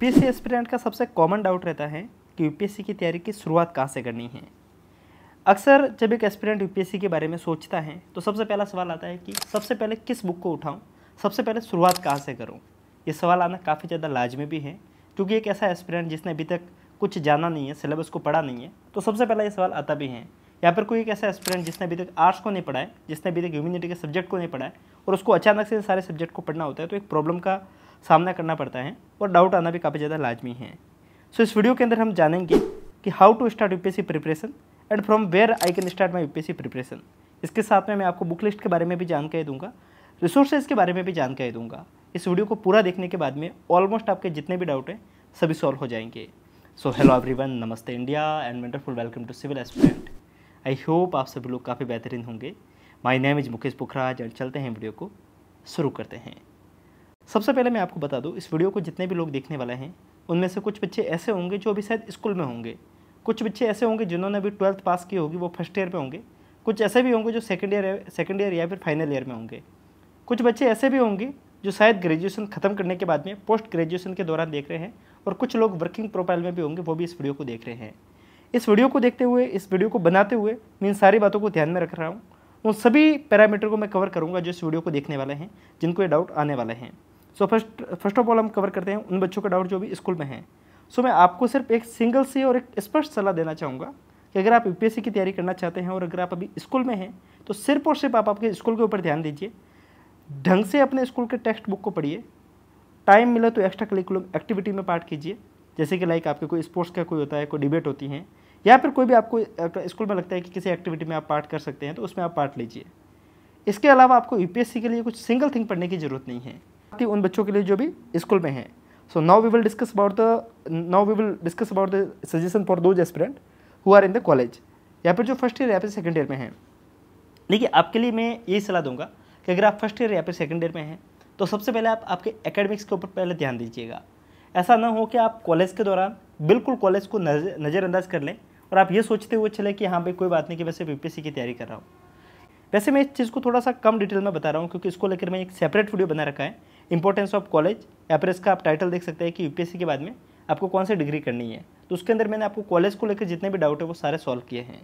UPSC aspirant का सबसे common doubt रहता है कि यूपीएससी की तैयारी की शुरुआत कहाँ से करनी है। अक्सर जब एक एस्पिरेंट यूपीएससी के बारे में सोचता है तो सबसे पहला सवाल आता है कि सबसे पहले किस बुक को उठाऊं, सबसे पहले शुरुआत कहाँ से करूं। ये सवाल आना काफ़ी ज़्यादा लाजमी भी है, क्योंकि एक ऐसा एस्पिरेंट जिसने अभी तक कुछ जाना नहीं है, सिलेबस को पढ़ा नहीं है, तो सबसे पहला ये सवाल आता भी है। या फिर कोई एक ऐसा एस्पिरेंट जिसने अभी तक आर्ट्स को नहीं पढ़ा है, जिसने अभी तक ह्यूमैनिटी के सब्जेक्ट को नहीं पढ़ा है और उसको अचानक से सारे सब्जेक्ट को पढ़ना होता है, तो एक प्रॉब्लम का सामना करना पड़ता है और डाउट आना भी काफ़ी ज़्यादा लाजमी है। सो इस वीडियो के अंदर हम जानेंगे कि how to start UPSC preparation and from where I can start my UPSC preparation. इसके साथ में मैं आपको बुक लिस्ट के बारे में भी जानकारी दूंगा, रिसोर्सेज के बारे में भी जानकारी दूंगा। इस वीडियो को पूरा देखने के बाद में ऑलमोस्ट आपके जितने भी डाउट हैं सभी सॉल्व हो जाएंगे। सो हेलो एवरीवन, नमस्ते India and wonderful welcome to civil aspirant. I hope आप सभी लोग काफ़ी बेहतरीन होंगे। My name is Mukesh Pukhraj and चलते हैं वीडियो को शुरू करते हैं। सबसे पहले मैं आपको बता दूं, इस वीडियो को जितने भी लोग देखने वाले हैं उनमें से कुछ बच्चे ऐसे होंगे जो अभी शायद स्कूल में होंगे, कुछ बच्चे ऐसे होंगे जिन्होंने अभी 12th पास की होगी, वो फर्स्ट ईयर में होंगे, कुछ ऐसे भी होंगे जो सेकंड ईयर या फिर फाइनल ईयर में होंगे, कुछ बच्चे ऐसे भी होंगे जो शायद ग्रेजुएशन खत्म करने के बाद में पोस्ट ग्रेजुएशन के दौरान देख रहे हैं, और कुछ लोग वर्किंग प्रोफाइल में भी होंगे, वो भी इस वीडियो को देख रहे हैं। इस वीडियो को देखते हुए, इस वीडियो को बनाते हुए मैं इन सारी बातों को ध्यान में रख रहा हूँ। उन सभी पैरामीटर को मैं कवर करूँगा जो इस वीडियो को देखने वाले हैं, जिनको ये डाउट आने वाले हैं। सो फर्स्ट ऑफ ऑल हम कवर करते हैं उन बच्चों का डाउट जो भी स्कूल में हैं। सो मैं आपको सिर्फ एक सिंगल सी और एक स्पष्ट सलाह देना चाहूँगा कि अगर आप यूपीएससी की तैयारी करना चाहते हैं और अगर आप अभी स्कूल में हैं तो सिर्फ और सिर्फ आप आपके स्कूल के ऊपर ध्यान दीजिए, ढंग से अपने स्कूल के टेक्स्ट बुक को पढ़िए, टाइम मिले तो एक्स्ट्रा करिकुलम एक्टिविटी में पार्ट कीजिए, जैसे कि लाइक आपके कोई स्पोर्ट्स का कोई होता है, कोई डिबेट होती हैं, या फिर कोई भी आपको स्कूल में लगता है कि किसी एक्टिविटी में आप पार्ट कर सकते हैं तो उसमें आप पार्ट लीजिए। इसके अलावा आपको यूपीएससी के लिए कुछ सिंगल थिंग पढ़ने की जरूरत नहीं है, उन बच्चों के लिए जो भी स्कूल में हैं। So now we will discuss about the suggestion for those aspirant who are in the college, या फिर जो फर्स्ट ईयर या फिर सेकंड ईयर में हैं। देखिए, आपके लिए मैं यही सलाह दूंगा कि अगर आप फर्स्ट ईयर या फिर सेकंड ईयर में हैं तो सबसे पहले आप आपके एकेडमिक्स के ऊपर पहले ध्यान दीजिएगा। ऐसा ना हो कि आप कॉलेज के दौरान बिल्कुल कॉलेज को नज़रअंदाज कर लें और आप ये सोचते हुए चले कि हाँ भाई कोई बात नहीं कि वैसे यूपीएससी की तैयारी कर रहा हूँ। वैसे मैं इस चीज़ को थोड़ा सा कम डिटेल में बता रहा हूँ, क्योंकि इसको लेकर मैं एक सेपरेट वीडियो बना रखा है, इंपॉर्टेंस ऑफ कॉलेज, या फिर इसका आप टाइटल देख सकते हैं कि यूपीएससी के बाद में आपको कौन सी डिग्री करनी है। तो उसके अंदर मैंने आपको कॉलेज को लेकर जितने भी डाउट है वो सारे सॉल्व किए हैं।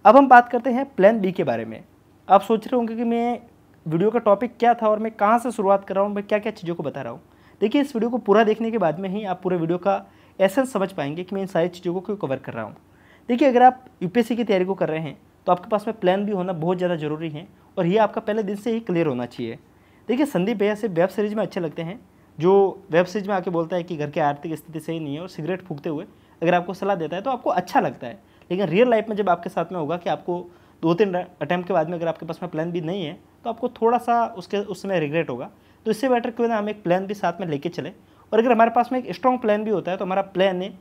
अब हम बात करते हैं प्लान बी के बारे में। आप सोच रहे होंगे कि मैं वीडियो का टॉपिक क्या था और मैं कहाँ से शुरुआत कर रहा हूँ, मैं क्या क्या चीज़ों को बता रहा हूँ। देखिए, इस वीडियो को पूरा देखने के बाद में ही आप पूरे वीडियो का एसेंस समझ पाएंगे कि मैं इन सारी चीज़ों को क्यों कवर कर रहा हूँ। देखिए, अगर आप यूपीएससी की तैयारी को कर रहे हैं तो आपके पास में प्लान भी होना बहुत ज़्यादा ज़रूरी है, और ये आपका पहले दिन से ही क्लियर होना चाहिए। देखिए, संदीप भैया से वेब सीरीज में अच्छे लगते हैं, जो वेब सीरीज में आके बोलता है कि घर की आर्थिक स्थिति सही नहीं है और सिगरेट फूकते हुए अगर आपको सलाह देता है तो आपको अच्छा लगता है। लेकिन रियल लाइफ में जब आपके साथ में होगा कि आपको 2-3 अटैम्प्ट के बाद में अगर आपके पास में प्लान भी नहीं है तो आपको थोड़ा सा उस समय रिग्रेट होगा। तो इससे बेटर क्यों ना हम एक प्लान भी साथ में लेके चले, और अगर हमारे पास में एक स्ट्रॉन्ग प्लान भी होता है तो हमारा प्लान ए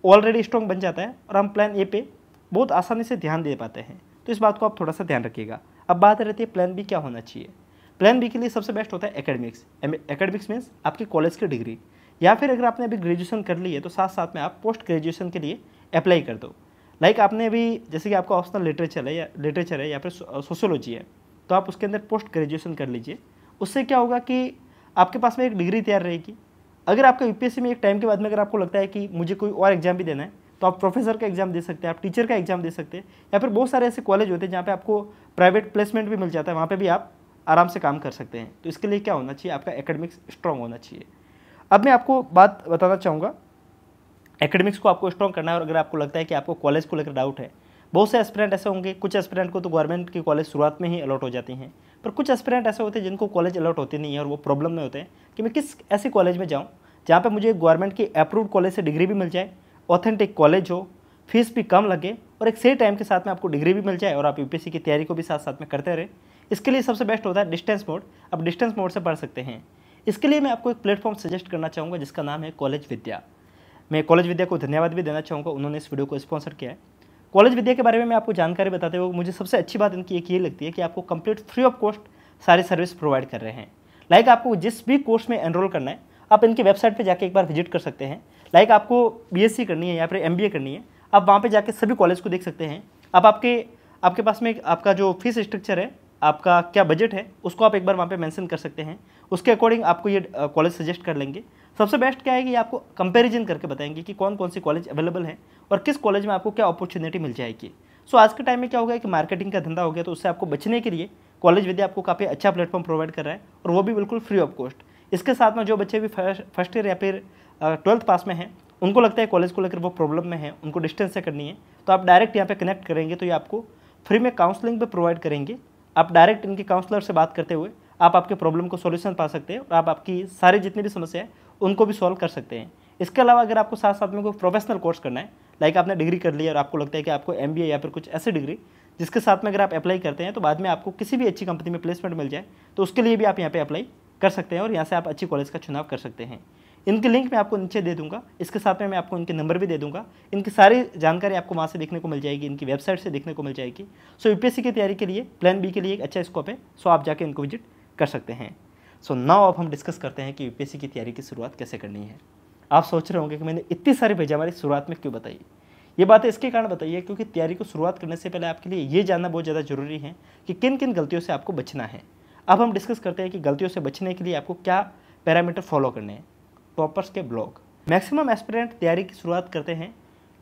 ऑलरेडी स्ट्रॉन्ग बन जाता है और हम प्लान ए पे बहुत आसानी से ध्यान दे पाते हैं। तो इस बात को आप थोड़ा सा ध्यान रखिएगा। अब बात रहती है प्लान बी क्या होना चाहिए। प्लान बी के लिए सबसे बेस्ट होता है एकेडमिक्स। एकेडमिक्स मीन्स आपकी कॉलेज की डिग्री, या फिर अगर आपने अभी ग्रेजुएशन कर ली है तो साथ साथ में आप पोस्ट ग्रेजुएशन के लिए अप्लाई कर दो। लाइक आपने अभी, जैसे कि आपका ऑप्शनल लिटरेचर है या फिर सोशियोलॉजी है, तो आप उसके अंदर पोस्ट ग्रेजुएशन कर लीजिए। उससे क्या होगा कि आपके पास में एक डिग्री तैयार रहेगी। अगर आपका यूपीएससी में एक टाइम के बाद में अगर आपको लगता है कि मुझे कोई और एग्जाम भी देना है तो आप प्रोफेसर का एग्जाम दे सकते हैं, आप टीचर का एग्जाम दे सकते हैं, या फिर बहुत सारे ऐसे कॉलेज होते हैं जहाँ पे आपको प्राइवेट प्लेसमेंट भी मिल जाता है, वहाँ पे भी आप आराम से काम कर सकते हैं। तो इसके लिए क्या होना चाहिए, आपका एकेडमिक्स स्ट्रॉन्ग होना चाहिए। अब मैं आपको बात बताना चाहूँगा, एकेडमिक्स को आपको स्ट्रॉन्ग करना है। और अगर आपको लगता है कि आपको कॉलेज को लेकर डाउट है, बहुत से एस्पिरेंट ऐसे होंगे, कुछ एस्पिरेंट को तो गवर्नमेंट की कॉलेज शुरुआत में ही अलॉट हो जाती हैं, पर कुछ एस्पिरेंट ऐसे होते हैं जिनको कॉलेज अलॉट होती नहीं है और वो प्रॉब्लम में होते हैं कि मैं किस ऐसे कॉलेज में जाऊँ जहाँ पर मुझे गवर्नमेंट की अप्रूव्ड कॉलेज से डिग्री भी मिल जाए, ऑथेंटिक कॉलेज हो, फीस भी कम लगे और एक सही टाइम के साथ में आपको डिग्री भी मिल जाए और आप यूपीएससी की तैयारी को भी साथ साथ में करते रहे। इसके लिए सबसे बेस्ट होता है डिस्टेंस मोड। आप डिस्टेंस मोड से पढ़ सकते हैं। इसके लिए मैं आपको एक प्लेटफॉर्म सजेस्ट करना चाहूँगा जिसका नाम है कॉलेज विद्या। मैं कॉलेज विद्या को धन्यवाद भी देना चाहूँगा, उन्होंने इस वीडियो को स्पॉन्सर किया है। कॉलेज विद्या के बारे में मैं आपको जानकारी बताते हुए मुझे सबसे अच्छी बात इनकी एक ये लगती है कि आपको कंप्लीट फ्री ऑफ कॉस्ट सारी सर्विस प्रोवाइड कर रहे हैं। लाइक आपको जिस भी कोर्स में एनरोल करना है आप इनकी वेबसाइट पर जाके एक बार विजिट कर सकते हैं। लाइक आपको बीएससी करनी है या फिर एमबीए करनी है, आप वहाँ पे जाके सभी कॉलेज को देख सकते हैं। अब आपके पास में आपका जो फीस स्ट्रक्चर है, आपका क्या बजट है, उसको आप एक बार वहाँ पे मेंशन कर सकते हैं। उसके अकॉर्डिंग आपको ये कॉलेज सजेस्ट कर लेंगे। सबसे बेस्ट क्या है कि आपको कंपैरिजन करके बताएंगे कि कौन कौन सी कॉलेज अवेलेबल है और किस कॉलेज में आपको क्या अपॉर्चुनिटी मिल जाएगी। सो आज के टाइम में क्या हो गया कि मार्केटिंग का धंधा हो गया, तो उससे आपको बचने के लिए कॉलेज विद्या आपको काफ़ी अच्छा प्लेटफॉर्म प्रोवाइड कर रहा है और वो भी बिल्कुल फ्री ऑफ कॉस्ट। इसके साथ में जो बच्चे भी फर्स्ट ईयर या फिर 12th पास में हैं, उनको लगता है कॉलेज को लेकर वो प्रॉब्लम में है, उनको डिस्टेंस से करनी है, तो आप डायरेक्ट यहाँ पे कनेक्ट करेंगे तो ये आपको फ्री में काउंसलिंग भी प्रोवाइड करेंगे। आप डायरेक्ट इनके काउंसलर से बात करते हुए आप आपके प्रॉब्लम को सॉल्यूशन पा सकते हैं और आप आपकी सारी जितनी भी समस्या है उनको भी सॉल्व कर सकते हैं। इसके अलावा अगर आपको साथ साथ में कोई प्रोफेशनल कोर्स करना है, लाइक आपने डिग्री कर ली और आपको लगता है कि आपको MBA या फिर कुछ ऐसी डिग्री जिसके साथ में अगर आप अप्लाई करते हैं तो बाद में आपको किसी भी अच्छी कंपनी में प्लेसमेंट मिल जाए, तो उसके लिए भी आप यहाँ पे अप्लाई कर सकते हैं और यहाँ से आप अच्छी कॉलेज का चुनाव कर सकते हैं। इनके लिंक मैं आपको नीचे दे दूंगा, इसके साथ में मैं आपको इनके नंबर भी दे दूंगा। इनकी सारी जानकारी आपको वहाँ से देखने को मिल जाएगी, इनकी वेबसाइट से देखने को मिल जाएगी। सो UPSC की तैयारी के लिए प्लान B के लिए एक अच्छा स्कोप है, सो आप जाके इनको विजिट कर सकते हैं। सो नाउ अब हम डिस्कस करते हैं कि UPSC की तैयारी की शुरुआत कैसे करनी है। आप सोच रहे होंगे कि मैंने इतनी सारी भेजा हमारी शुरुआत में क्यों बताई। ये बात इसके कारण बताई है क्योंकि तैयारी को शुरुआत करने से पहले आपके लिए ये जानना बहुत ज़्यादा जरूरी है कि किन किन गलतियों से आपको बचना है। अब हम डिस्कस करते हैं कि गलतियों से बचने के लिए आपको क्या पैरामीटर फॉलो करने हैं। टॉपर्स के ब्लॉग। मैक्सिमम एस्पिरेंट तैयारी की शुरुआत करते हैं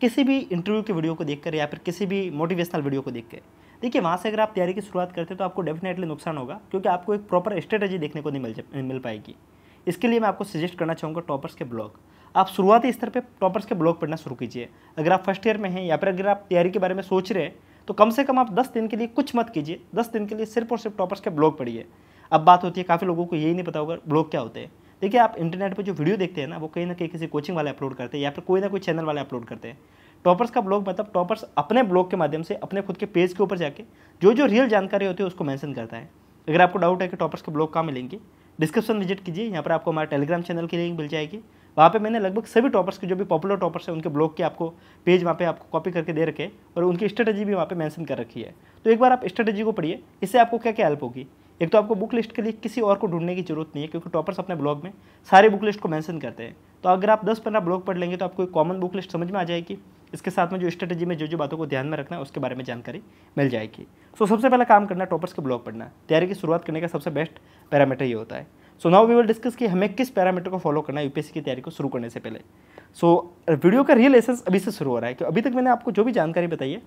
किसी भी इंटरव्यू के वीडियो को देखकर या फिर किसी भी मोटिवेशनल वीडियो को देखकर। देखिए, वहाँ से अगर आप तैयारी की शुरुआत करते हैं तो आपको डेफिनेटली नुकसान होगा, क्योंकि आपको एक प्रॉपर स्ट्रेटजी देखने को नहीं मिल पाएगी। इसके लिए मैं आपको सजेस्ट करना चाहूँगा टॉपर्स के ब्लॉग। आप शुरुआती स्तर पे टॉपर्स के ब्लॉग पढ़ना शुरू कीजिए। अगर आप फर्स्ट ईयर में हैं या फिर अगर आप तैयारी के बारे में सोच रहे हैं तो कम से कम आप 10 दिन के लिए कुछ मत कीजिए, 10 दिन के लिए सिर्फ और सिर्फ टॉपर्स के ब्लॉग पढ़िए। अब बात होती है, काफ़ी लोगों को यही नहीं पता होगा ब्लॉग क्या होते हैं। देखिए, आप इंटरनेट पर जो वीडियो देखते हैं ना, वो कहीं ना कहीं किसी कोचिंग वाले अपलोड करते हैं या फिर कोई ना कोई चैनल वाले अपलोड करते हैं। टॉपर्स का ब्लॉग मतलब टॉपर्स अपने ब्लॉग के माध्यम से अपने खुद के पेज के ऊपर जाके जो जो रियल जानकारी होती है उसको मेंशन करता है। अगर आपको डाउट है कि टॉपर्स के ब्लॉग कहाँ मिलेंगे, डिस्क्रिप्शन विजिट कीजिए, यहाँ पर आपको हमारे टेलीग्राम चैनल की लिंक मिल जाएगी। वहाँ पे मैंने लगभग सभी टॉपर्स के जो भी पॉपुलर टॉपर्स हैं उनके ब्लॉग के आपको पेज वहाँ पे आपको कॉपी करके दे रखे और उनकी स्ट्रेटजी भी वहाँ पे मेंशन कर रखी है। तो एक बार आप स्ट्रेटजी को पढ़िए, इससे आपको क्या क्या हेल्प होगी। एक तो आपको बुक लिस्ट के लिए किसी और को ढूंढने की जरूरत नहीं है, क्योंकि टॉपर्स अपने ब्लॉग में सारे बुक लिस्ट को मेंशन करते हैं। तो अगर आप 10-15 ब्लॉग पढ़ लेंगे तो आपको एक कॉमन बुक लिस्ट समझ में आ जाएगी। इसके साथ में जो स्ट्रेटजी में जो जो बातों को ध्यान में रखना है उसके बारे में जानकारी मिल जाएगी। सो सबसे पहला काम करना है टॉपर्स के ब्लॉग पढ़ना। तैयारी की शुरुआत करने का सबसे बेस्ट पैरामीटर ये होता है। So now we will discuss कि हमें किस पैरामीटर को फॉलो करना है UPSC की तैयारी को शुरू करने से पहले। सो वीडियो का रियल एसेंस अभी से शुरू हो रहा है, क्योंकि अभी तक मैंने आपको जो भी जानकारी बताई है,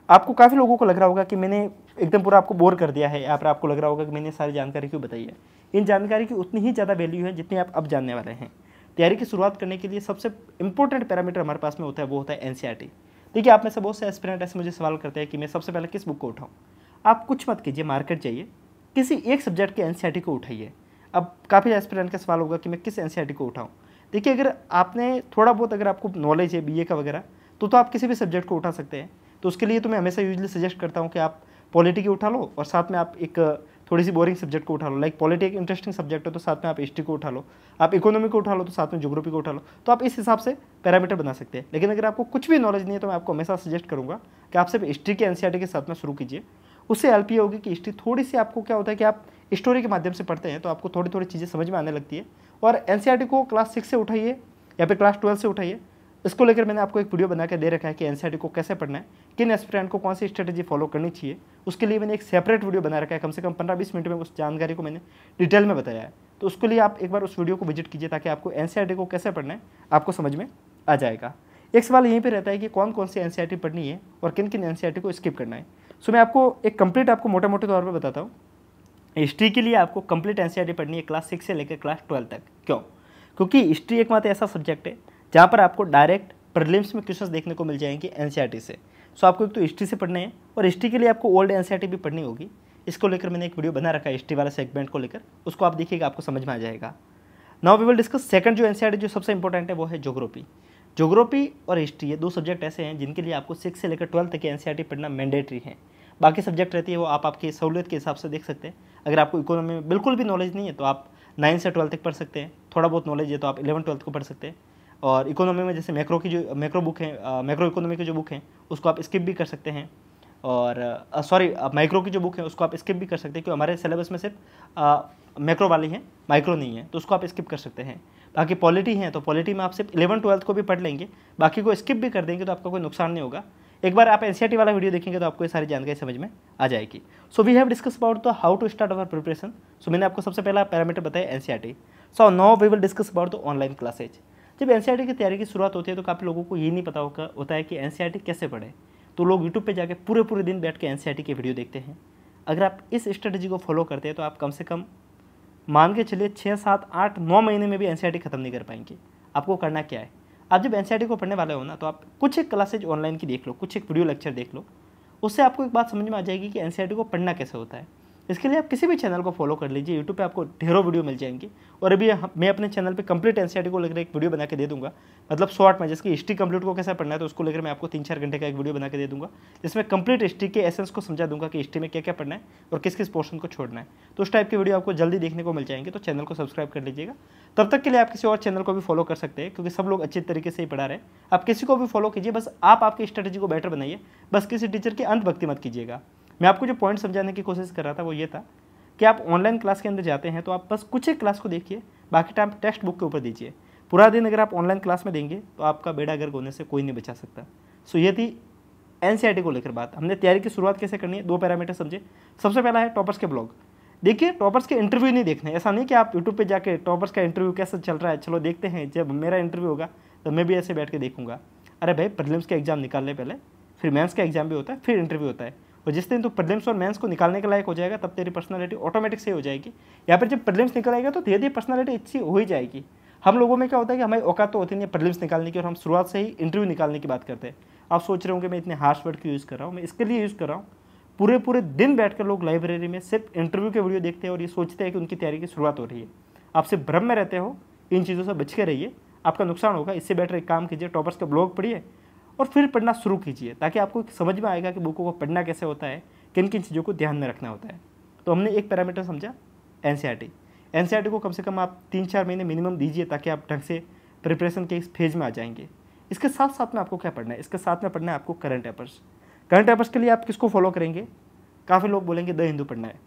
आपको काफ़ी लोगों को लग रहा होगा कि मैंने एकदम पूरा आपको बोर कर दिया है, या फिर आपको लग रहा होगा कि मैंने सारी जानकारी क्यों बताई है। इन जानकारी की उतनी ही ज़्यादा वैल्यू है जितनी आप अब जानने वाले हैं। तैयारी की शुरुआत करने के लिए सबसे इंपॉर्टेंट पैरामीटर हमारे पास में होता है, वो होता है NCERT। देखिए, आप में से बहुत से एस्पिरेंट ऐसे मुझे सवाल करते हैं कि मैं सबसे पहले किस बुक को उठाऊँ। आप कुछ मत कीजिए, मार्केट जाइए, किसी एक सब्जेक्ट के NCERT को उठाइए। अब काफ़ी एस्पिरेंट का सवाल होगा कि मैं किस NCERT को उठाऊँ। देखिए, अगर आपने थोड़ा बहुत अगर आपको नॉलेज है BA का वगैरह, तो आप किसी भी सब्जेक्ट को उठा सकते हैं। तो उसके लिए तो मैं हमेशा यूजली सजेस्ट करता हूँ कि आप पॉलिटी की उठा लो और साथ में आप एक थोड़ी सी बोरिंग सब्जेक्ट को उठा लो। लाइक पॉलिटी एक इंटरेस्टिंग सब्जेक्ट है तो साथ में आप हिस्ट्री को उठा लो, आप इकोनॉमी को उठा लो तो साथ में ज्योग्राफी को उठा लो। तो आप इस हिसाब से पैरामीटर बना सकते हैं। लेकिन अगर आपको कुछ भी नॉलेज नहीं है तो मैं आपको हमेशा सजेस्ट करूँगा कि आप सिर्फ हिस्ट्री के NCERT के साथ में शुरू कीजिए। उससे हेल्प ये होगी कि हिस्ट्री थोड़ी सी आपको क्या होता है कि आप स्टोरी के माध्यम से पढ़ते हैं तो आपको थोड़ी थोड़ी चीज़ें समझ में आने लगती है। और NCERT को क्लास 6 से उठाइए या फिर क्लास 12 से उठाइए। इसको लेकर मैंने आपको एक वीडियो बना के दे रखा है कि NCERT को कैसे पढ़ना है, किन एस्पिरेंट को कौन सी स्ट्रेटजी फॉलो करनी चाहिए। उसके लिए मैंने एक सेपरेट वीडियो बना रखा है, कम से कम 15-20 मिनट में उस जानकारी को मैंने डिटेल में बताया है। तो उसके लिए आप एक बार उस वीडियो को विजिट कीजिए ताकि आपको NCERT को कैसे पढ़ना है आपको समझ में आ जाएगा। एक सवाल यहीं पर रहता है कि कौन कौन सी NCERT पढ़नी है और किन किन NCERT को स्किप करना है। सो मैं आपको एक कंप्लीट आपको मोटे मोटे तौर पर बताता हूँ। हिस्ट्री के लिए आपको कंप्लीट NCERT पढ़नी है क्लास 6 से लेकर क्लास 12 तक। क्यों? क्योंकि हिस्ट्री एकमात्र ऐसा सब्जेक्ट है जहाँ पर आपको डायरेक्ट प्रीलिम्स में क्वेश्चंस देखने को मिल जाएंगे NCERT से। सो आपको एक तो हिस्ट्री से पढ़ने हैं और हिस्ट्री के लिए आपको ओल्ड NCERT भी पढ़नी होगी। इसको लेकर मैंने एक वीडियो बना रखा है हिस्ट्री वाला सेगमेंट को लेकर, उसको आप देखिएगा, आपको समझ में आ जाएगा। Now we will discuss second जो NCERT जो सबसे इंपॉर्टेंट है वो है ज्योग्राफी। ज्योग्राफी और हिस्ट्री ये दो सब्जेक्ट ऐसे हैं जिनके लिए आपको 6 से लेकर 12 तक के NCERT पढ़ना मैंडेटरी है। बाकी सब्जेक्ट रहती है वो आप आपकी सहूलियत के हिसाब से देख सकते हैं। अगर आपको इकोनॉमी में बिल्कुल भी नॉलेज नहीं है तो आप 9 से 12 तक पढ़ सकते हैं। थोड़ा बहुत नॉलेज है तो आप 11-12 को पढ़ सकते हैं। और इकोनॉमी में जैसे मैक्रो बुक है, मैक्रो इकोनॉमी की जो बुक है उसको आप स्किप भी कर सकते हैं। और माइक्रो की जो बुक है उसको आप स्किप भी कर सकते हैं, क्योंकि हमारे सिलेबस में सिर्फ मैक्रो वाली है, माइक्रो नहीं है, तो उसको आप स्किप कर सकते हैं। बाकी पॉलिटी है तो पॉलिटी में आप सिर्फ 11-12 को भी पढ़ लेंगे, बाकी को स्किप भी कर देंगे तो आपका कोई नुकसान नहीं होगा। एक बार आप NCERT वाला वीडियो देखेंगे तो आपको ये सारी जानकारी समझ में आ जाएगी। So we have discuss about the how to start our preparation. So मैंने आपको सबसे पहला पैरामीटर बताया NCERT। So now we will discuss about the online classes. जब एनसीईआरटी की तैयारी की शुरुआत होती है तो काफ़ी लोगों को ये नहीं पता होता है कि एनसीईआरटी कैसे पढ़े। तो लोग यूट्यूब पे जाके पूरे दिन बैठ के एनसीईआरटी के वीडियो देखते हैं। अगर आप इस स्ट्रेटजी को फॉलो करते हैं तो आप कम से कम मान के चलिए 6, 7, 8, 9 महीने में भी एनसीईआरटी खत्म नहीं कर पाएंगे। आपको करना क्या है, आप जब एनसीईआरटी को पढ़ने वाले हो ना, तो आप कुछ एक क्लासेज ऑनलाइन की देख लो, कुछ एक वीडियो लेक्चर देख लो। उससे आपको एक बात समझ में आ जाएगी कि एनसीईआरटी को पढ़ना कैसे होता है। इसके लिए आप किसी भी चैनल को फॉलो कर लीजिए, यूट्यूब पे आपको ढेरों वीडियो मिल जाएंगी। और अभी मैं अपने चैनल पे कंप्लीट एनसीईआरटी को लेकर एक वीडियो बना के दे दूंगा, मतलब शॉर्ट में, जिसकी हिस्ट्री कंप्लीट को कैसे पढ़ना है तो उसको लेकर मैं आपको 3-4 घंटे का एक वीडियो बना के दे दूंगा, जिसमें कंप्लीट हिस्ट्री के एसेंस को समझा दूंगा कि हिस्ट्री में क्या क्या पढ़ना है और किस किस पोर्शन को छोड़ना है। तो उस टाइप की वीडियो आपको जल्दी देखने को मिल जाएंगे, तो चैनल को सब्सक्राइब कर लीजिएगा। तब तक के लिए आप किसी और चैनल को भी फॉलो कर सकते हैं, क्योंकि सब लोग अच्छे तरीके से ही पढ़ा रहे हैं। आप किसी को भी फॉलो कीजिए, बस आप आपकी स्ट्रेटजी को बेटर बनाइए, बस किसी टीचर की अंधभक्ति मत कीजिएगा। मैं आपको जो पॉइंट समझाने की कोशिश कर रहा था वो ये था कि आप ऑनलाइन क्लास के अंदर जाते हैं तो आप बस कुछ एक क्लास को देखिए, बाकी टाइम टेक्स्ट बुक के ऊपर दीजिए। पूरा दिन अगर आप ऑनलाइन क्लास में देंगे तो आपका बेड़ा गर्क होने से कोई नहीं बचा सकता। सो ये थी एनसीईआरटी को लेकर बात। हमने तैयारी की शुरुआत कैसे करनी है, 2 पैरामीटर समझे। सबसे पहला है टॉपर्स के ब्लॉग। देखिए, टॉपर्स के इंटरव्यू नहीं देखने, ऐसा नहीं कि आप यूट्यूब पे जाके टॉपर्स का इंटरव्यू कैसे चल रहा है, चलो देखते हैं, जब मेरा इंटरव्यू होगा तो मैं भी ऐसे बैठ के देखूंगा। अरे भाई, प्रीलिम्स का एग्जाम निकाल ले पहले, फिर मेंस का एग्जाम भी होता है, फिर इंटरव्यू होता है। और जिस दिन तो प्रीलिम्स और मेंस को निकालने के लायक हो जाएगा तब तेरी पर्सनालिटी ऑटोमेटिक से हो जाएगी। या फिर जब प्रीलिम्स निकल आएगा तो धीरे धीरे पर्सनालिटी अच्छी हो ही जाएगी। हम लोगों में क्या होता है कि हमारी औकात तो होती नहीं है प्रीलिम्स निकालने की, और हम शुरुआत से ही इंटरव्यू निकालने की बात करते हैं। आप सोच रहे होंगे मैं इतने हार्श वर्ड क्यों यूज़ कर रहा हूँ, मैं इसके लिए यूज़ कर रहा हूँ, पूरे दिन बैठकर लोग लाइब्रेरी में सिर्फ इंटरव्यू के वीडियो देखते हैं और ये सोचते हैं कि उनकी तैयारी की शुरुआत हो रही है। आप सिर्फ भ्रम में रहते हो, इन चीज़ों से बच के रहिए, आपका नुकसान होगा। इससे बेटर एक काम कीजिए, टॉपर्स का ब्लॉग पढ़िए और फिर पढ़ना शुरू कीजिए, ताकि आपको समझ में आएगा कि बुकों को पढ़ना कैसे होता है, किन किन चीज़ों को ध्यान में रखना होता है। तो हमने एक पैरामीटर समझा, एनसीईआरटी को कम से कम आप 3-4 महीने मिनिमम दीजिए, ताकि आप ढंग से प्रिपरेशन के इस फेज में आ जाएंगे। इसके साथ साथ में आपको क्या पढ़ना है, इसके साथ में पढ़ना है आपको करंट अफेयर्स के लिए आप किसको फॉलो करेंगे, काफ़ी लोग बोलेंगे द हिंदू पढ़ना है,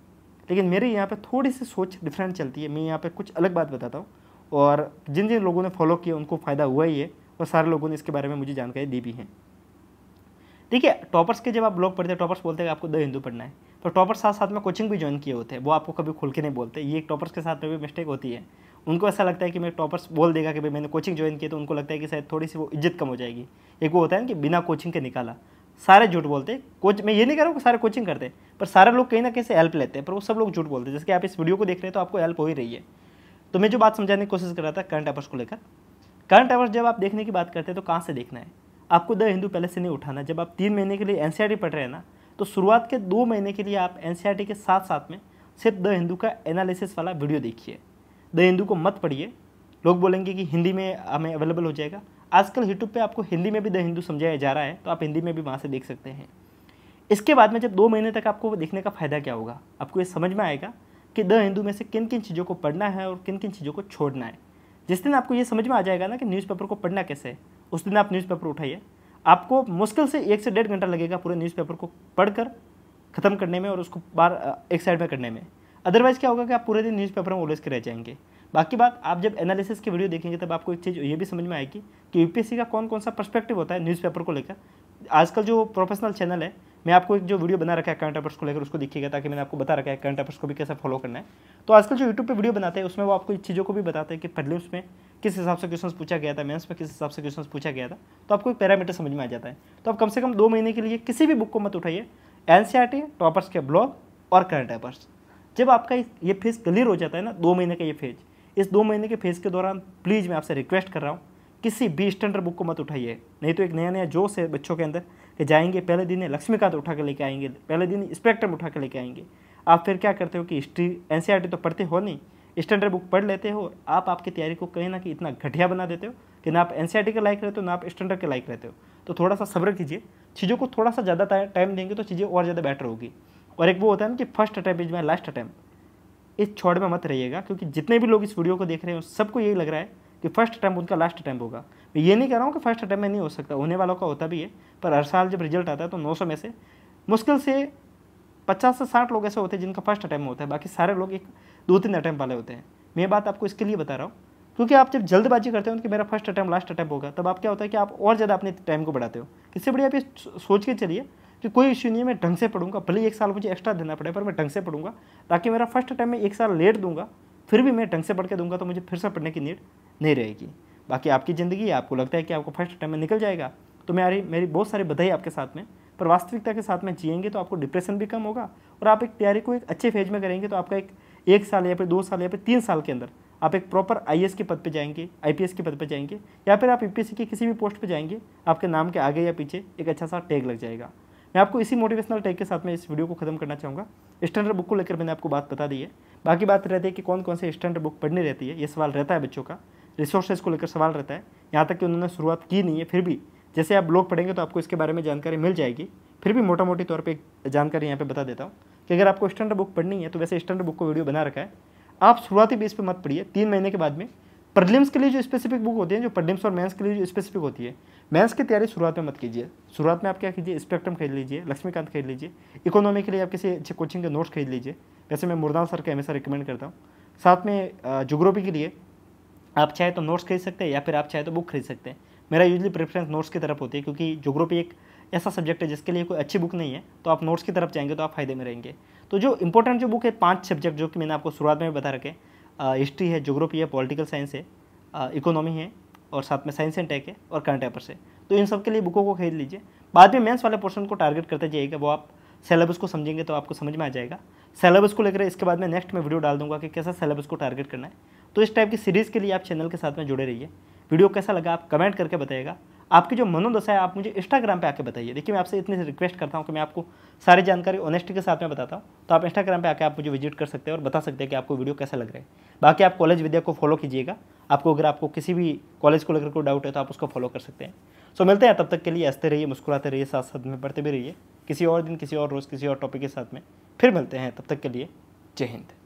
लेकिन मेरे यहाँ पे थोड़ी सी सोच डिफरेंट चलती है। मैं यहाँ पे कुछ अलग बात बताता हूँ, और जिन जिन लोगों ने फॉलो किया उनको फ़ायदा हुआ ही है, और सारे लोगों ने इसके बारे में मुझे जानकारी दी भी है। देखिए, टॉपर्स के जब आप ब्लॉग पढ़ते हैं, टॉपर्स बोलते हैं कि आपको द हिंदू पढ़ना है, तो टॉपर्स साथ साथ में कोचिंग भी ज्वाइन किए होते हैं, वो आपको कभी खुल के नहीं बोलते। ये एक टॉपर्स के साथ में भी मिस्टेक होती है। उनको ऐसा लगता है कि मैं टॉपर्स बोल देगा कि भाई मैंने कोचिंग ज्वाइन की, तो उनको लगता है कि शायद थोड़ी सी वो इज्जत कम हो जाएगी। एक वो होता है ना कि बिना कोचिंग के निकाला, सारे झूठ बोलते हैं। मैं ये नहीं कह रहा हूँ कि सारे कोचिंग करते हैं, पर सारे लोग कहीं ना कहीं से हेल्प लेते हैं, पर वो सब लोग झूठ बोलते हैं। जैसे कि आप इस वीडियो को देख रहे हैं तो आपको हेल्प हो ही रही है। तो मैं जो बात समझाने की कोशिश कर रहा था करंट अफेयर्स को लेकर, करंट अफेयर्स जब आप देखने की बात करते हैं तो कहाँ से देखना है, आपको द हिंदू पहले से नहीं उठाना। जब आप 3 महीने के लिए एनसीईआरटी पढ़ रहे हैं ना, तो शुरुआत के 2 महीने के लिए आप एनसीईआरटी के साथ साथ में सिर्फ द हिंदू का एनालिसिस वाला वीडियो देखिए। द हिंदू को मत पढ़िए। लोग बोलेंगे कि हिंदी में हमें अवेलेबल हो जाएगा, आजकल यूट्यूब पे आपको हिंदी में भी द हिंदू समझाया जा रहा है, तो आप हिंदी में भी वहाँ से देख सकते हैं। इसके बाद में जब 2 महीने तक आपको देखने का फ़ायदा क्या होगा, आपको ये समझ में आएगा कि द हिंदू में से किन किन चीज़ों को पढ़ना है और किन किन चीज़ों को छोड़ना है। जिस दिन आपको ये समझ में आ जाएगा ना कि न्यूज़पेपर को पढ़ना कैसे है, उस दिन आप न्यूज़पेपर उठाइए। आपको मुश्किल से 1 से 1.5 घंटा लगेगा पूरे न्यूज़पेपर को पढ़कर ख़त्म करने में और उसको बार एक साइड में करने में। अदरवाइज़ क्या होगा कि आप पूरे दिन न्यूज़पेपर में उलझ के रह जाएंगे। बाकी बात, आप जब एनालिसिस की वीडियो देखेंगे तब आपको एक चीज़ ये भी समझ में आएगी कि यूपीएससी का कौन कौन सा पर्सपेक्टिव होता है न्यूज़पेपर को लेकर। आजकल जो प्रोफेशनल चैनल है, मैं आपको एक जो वीडियो बना रखा है करंट अफेयर्स को लेकर, उसको देखिएगा, ताकि मैंने आपको बता रखा है करंट अफेयर्स को भी कैसे फॉलो करना है। तो आजकल जो यूट्यूब पे वीडियो बनाते हैं उसमें वो आपको इस चीज़ों को भी बताते हैं कि प्रीलिम्स में किस हिसाब से क्वेश्चन पूछा गया था, मेंस में किस हिसाब से क्वेश्चन पूछा गया था, तो आपको एक पैरामीटर समझ में आ जाता है। तो आप कम से कम 2 महीने के लिए किसी भी बुक को मत उठाइए, एनसीईआरटी, टॉपर्स के ब्लॉग और करंट अफेयर्स। जब आपका ये फेज क्लियर हो जाता है ना, 2 महीने का ये फेज, इस 2 महीने के फेज के दौरान प्लीज़ मैं आपसे रिक्वेस्ट कर रहा हूँ, किसी भी स्टैंडर्ड बुक को मत उठाइए, नहीं तो एक नया जोश है बच्चों के अंदर कि जाएंगे पहले दिन लक्ष्मीकांत उठा के लेके आएंगे, पहले दिन स्पेक्ट्रम उठा के लेके आएंगे। आप फिर क्या करते हो कि हिस्ट्री एनसीईआरटी तो पढ़ते हो नहीं, स्टैंडर्ड बुक पढ़ लेते हो। आप आपकी तैयारी को कहीं ना कहीं इतना घटिया बना देते हो कि ना आप एनसीईआरटी के लायक रहते हो, ना आप स्टैंडर्ड के लायक रहते हो। तो थोड़ा सा सब्र कीजिए, चीज़ों को थोड़ा सा ज़्यादा टाइम देंगे तो चीज़ें और ज़्यादा बेटर होगी। और एक वो होता है ना कि first attempt is my last attempt, इस छोड़ में मत रहिएगा, क्योंकि जितने भी लोग इस वीडियो को देख रहे हैं सबको यही लग रहा है कि फर्स्ट अटैम्प्ट उनका लास्ट अटैम्प्ट होगा। मैं ये नहीं कह रहा हूँ कि फर्स्ट अटैम्प्ट में नहीं हो सकता, होने वालों का होता भी है, पर हर साल जब रिजल्ट आता है तो 900 में से मुश्किल से 50 से 60 लोग ऐसे होते हैं जिनका फर्स्ट अटैम्प्ट होता है, बाकी सारे लोग 1-2-3 अटैम्प्ट वाले होते हैं। मैं बात आपको इसके लिए बता रहा हूँ क्योंकि आप जब जल्दबाजी करते हो कि मेरा फर्स्ट अटैम्प्ट लास्ट अटैम्प्ट होगा, तब आप क्या होता है कि आप और ज़्यादा अपने टाइम को बढ़ाते हो। इससे बढ़िया आप ये सोच के चलिए कि कोई इश्यू नहीं है, मैं ढंग से पढ़ूंगा, भले 1 साल मुझे एक्स्ट्रा देना पड़े, पर मैं ढंग से पढ़ूंगा, ताकि मेरा फर्स्ट अटैम्प्ट में 1 साल लेट दूंगा फिर भी मैं ढंग से पढ़ के दूंगा तो मुझे फिर से पढ़ने की नीड नहीं रहेगी। बाकी आपकी ज़िंदगी है, आपको लगता है कि आपको फर्स्ट टाइम में निकल जाएगा तो मेरी बहुत सारी बधाई आपके साथ में, पर वास्तविकता के साथ में जिएंगे तो आपको डिप्रेशन भी कम होगा और आप एक तैयारी को एक अच्छे फेज में करेंगे तो आपका एक साल या फिर 2 साल या फिर 3 साल के अंदर आप एक प्रॉपर आईएएस के पद पे जाएंगे, आईपीएस के पद पे जाएंगे, या फिर आप यूपीएससी की किसी भी पोस्ट पे जाएंगे, आपके नाम के आगे या पीछे एक अच्छा सा टैग लग जाएगा। मैं आपको इसी मोटिवेशनल टैग के साथ में इस वीडियो को खत्म करना चाहूँगा। स्टैंडर्ड बुक को लेकर मैंने आपको बात बता दी है। बाकी बात रहती है कि कौन कौन से स्टैंडर्ड बुक पढ़नी रहती है, ये सवाल रहता है बच्चों का, रिसोर्सेज को लेकर सवाल रहता है। यहाँ तक कि उन्होंने शुरुआत की नहीं है, फिर भी जैसे आप ब्लॉग पढ़ेंगे तो आपको इसके बारे में जानकारी मिल जाएगी। फिर भी मोटा मोटी तौर पे एक जानकारी यहाँ पे बता देता हूँ कि अगर आपको स्टैंडर्ड बुक पढ़नी है तो वैसे स्टैंडर्ड बुक को वीडियो बना रखा है, आप शुरुआती बेस पे मत पढ़िए। 3 महीने के बाद में प्रीलिम्स के लिए जो स्पेसिफिक बुक होती है, जो प्रीलिम्स और मेंस के लिए जो स्पेसिफिक होती है, मेंस की तैयारी शुरुआत में मत कीजिए। शुरुआत में आप क्या कीजिए, स्पेक्ट्रम खरीद लीजिए, लक्ष्मीकांत खरीद लीजिए। इकोनॉमी के लिए आप किसी अच्छे कोचिंग के नोट्स खरीद लीजिए, वैसे मैं मुरदान सर का हमेशा रिकमेंड करता हूँ। साथ में ज्योग्राफी के लिए आप चाहे तो नोट्स खरीद सकते हैं या फिर आप चाहे तो बुक खरीद सकते हैं। मेरा यूजली प्रेफरेंस नोट्स की तरफ होती है, क्योंकि ज्योग्राफी एक ऐसा सब्जेक्ट है जिसके लिए कोई अच्छी बुक नहीं है, तो आप नोट्स की तरफ जाएंगे तो आप फायदे में रहेंगे। तो जो इंपॉर्टेंट जो बुक है 5 सब्जेक्ट जो कि मैंने आपको शुरुआत में बता रखे, हिस्ट्री है, ज्योग्राफी है, पॉलिटिकल साइंस है, इकोनॉमी है और साथ में साइंस एंड टेक है और करंट अफेयर्स है। तो इन सब के लिए बुकों को खरीद लीजिए। बाद में मेंस वाले पोर्शन को टारगेट करते जाइएगा, वो आप सिलेबस को समझेंगे तो आपको समझ में आ जाएगा। सिलेबस को लेकर इसके बाद में नेक्स्ट में वीडियो डाल दूंगा कि कैसा सिलेबस को टारगेट करना है। तो इस टाइप की सीरीज़ के लिए आप चैनल के साथ में जुड़े रहिए। वीडियो कैसा लगा आप कमेंट करके बताइएगा। आपकी जो मनोदशा है आप मुझे इंस्टाग्राम पे आके बताइए। देखिए मैं आपसे इतनी रिक्वेस्ट करता हूँ कि मैं आपको सारी जानकारी ऑनेस्टी के साथ में बताता हूँ, तो आप इंस्टाग्राम पे आके आप मुझे विजिट कर सकते हैं और बता सकते हैं कि आपको वीडियो कैसा लग रहा है। बाकी आप कॉलेज विद्या को फॉलो कीजिएगा। अगर आपको किसी भी कॉलेज को लेकर कोई डाउट है तो आप उसको फॉलो कर सकते हैं। सो मिलते हैं, तब तक के लिए हंसते रहिए, मुस्कुराते रहिए, साथ साथ में पढ़ते भी रहिए। किसी और दिन, किसी और रोज़, किसी और टॉपिक के साथ में फिर मिलते हैं। तब तक के लिए जय हिंद।